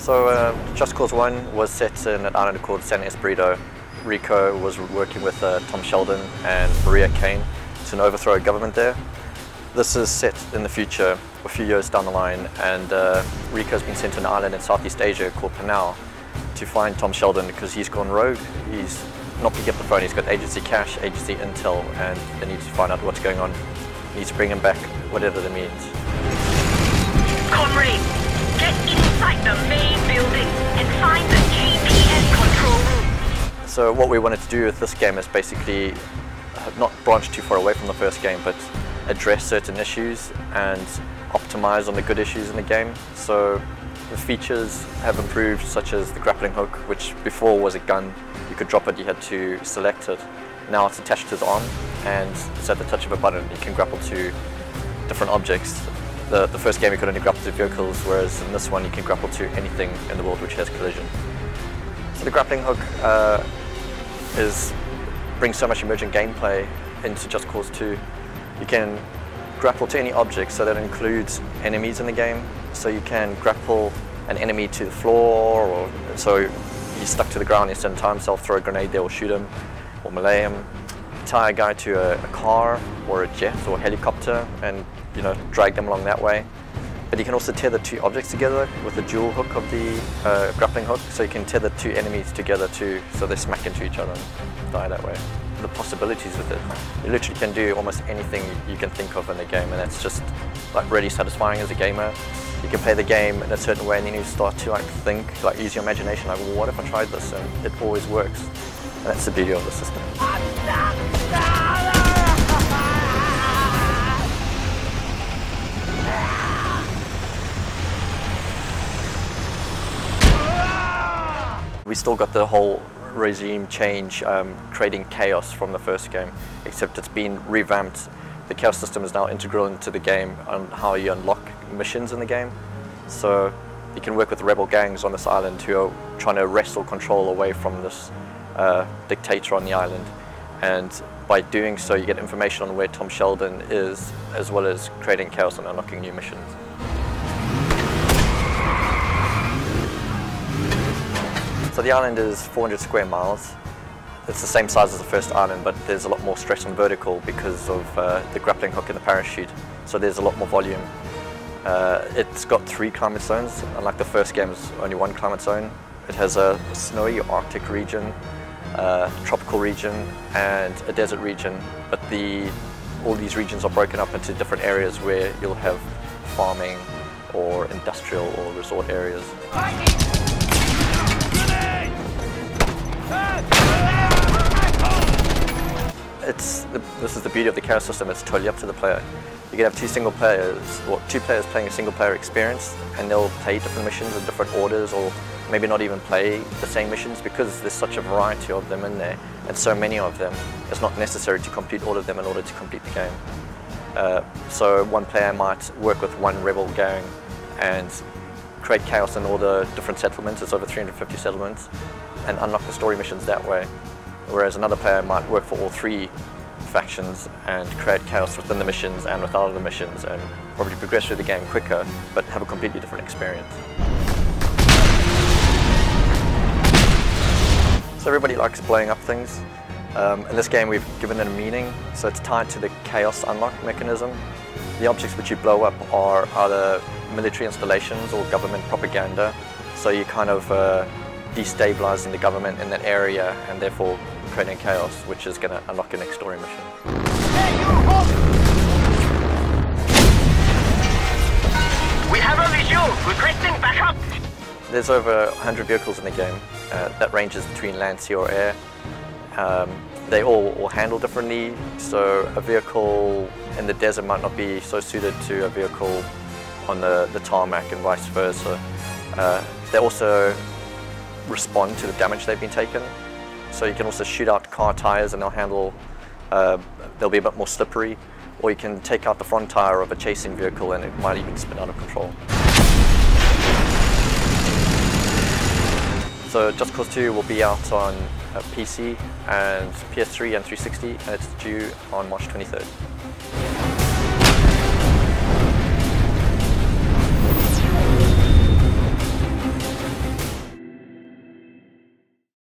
So Just Cause 1 was set in an island called San Espirito. Rico was working with Tom Sheldon and Maria Kane to overthrow a government there. This is set in the future, a few years down the line, and Rico's been sent to an island in Southeast Asia called Panau to find Tom Sheldon because he's gone rogue. He's not picking up the phone, he's got agency cash, agency intel, and they need to find out what's going on. He needs to bring him back, whatever that means. Comrades, get inside the main building and find the GPS control room. So what we wanted to do with this game is basically not branch too far away from the first game, but address certain issues and optimize on the good issues in the game. So the features have improved, such as the grappling hook, which before was a gun. You could drop it, you had to select it. Now it's attached to his arm, and it's at the touch of a button. You can grapple to different objects. The first game you could only grapple to vehicles, whereas in this one you can grapple to anything in the world which has collision. So the grappling hook brings so much emergent gameplay into Just Cause 2. You can grapple to any object, so that includes enemies in the game. So you can grapple an enemy to the floor, or so he's stuck to the ground, you send time himself, throw a grenade there or shoot him, or melee him. Tie a guy to a car or a jet or a helicopter and drag them along that way. But you can also tether two objects together with the dual hook of the grappling hook, so you can tether two enemies together too, so they smack into each other and die that way. The possibilities with it, you literally can do almost anything you can think of in the game, and that's just like really satisfying as a gamer. You can play the game in a certain way and then you start to think, use your imagination, like, well, what if I tried this? And it always works. And that's the beauty of the system. We still got the whole regime change, creating chaos from the first game, except it's been revamped. The chaos system is now integral into the game on how you unlock missions in the game. So you can work with rebel gangs on this island who are trying to wrestle control away from this dictator on the island. And by doing so, you get information on where Tom Sheldon is, as well as creating chaos and unlocking new missions. So the island is 400 square miles. It's the same size as the first island, but there's a lot more stress on vertical because of the grappling hook and the parachute. So there's a lot more volume. It's got 3 climate zones. Unlike the first game, it's only 1 climate zone. It has a snowy Arctic region, tropical region, and a desert region. But all these regions are broken up into different areas where you'll have farming or industrial or resort areas. This is the beauty of the chaos system. It's totally up to the player. You can have 2 single players, or 2 players playing a single player experience, and they'll play different missions in different orders, or maybe not even play the same missions, because there's such a variety of them in there, and so many of them. It's not necessary to complete all of them in order to complete the game. So one player might work with one rebel gang and create chaos in all the different settlements. It's over 350 settlements, and unlock the story missions that way. Whereas another player might work for all 3 factions and create chaos within the missions and without the missions, and probably progress through the game quicker, but have a completely different experience. So everybody likes blowing up things. In this game we've given it a meaning, so it's tied to the chaos unlock mechanism. The objects which you blow up are either military installations or government propaganda, so you kind of destabilizing the government in that area and therefore creating chaos, which is going to unlock your next story mission. We have a visual, requesting backup. There's over 100 vehicles in the game. That ranges between land, sea or air. They all handle differently, so a vehicle in the desert might not be so suited to a vehicle on the tarmac and vice versa. They also respond to the damage they've been taken. So you can also shoot out car tires and they'll be a bit more slippery, or you can take out the front tire of a chasing vehicle and it might even spin out of control. So Just Cause 2 will be out on PC and PS3 and 360, and it's due on March 23rd.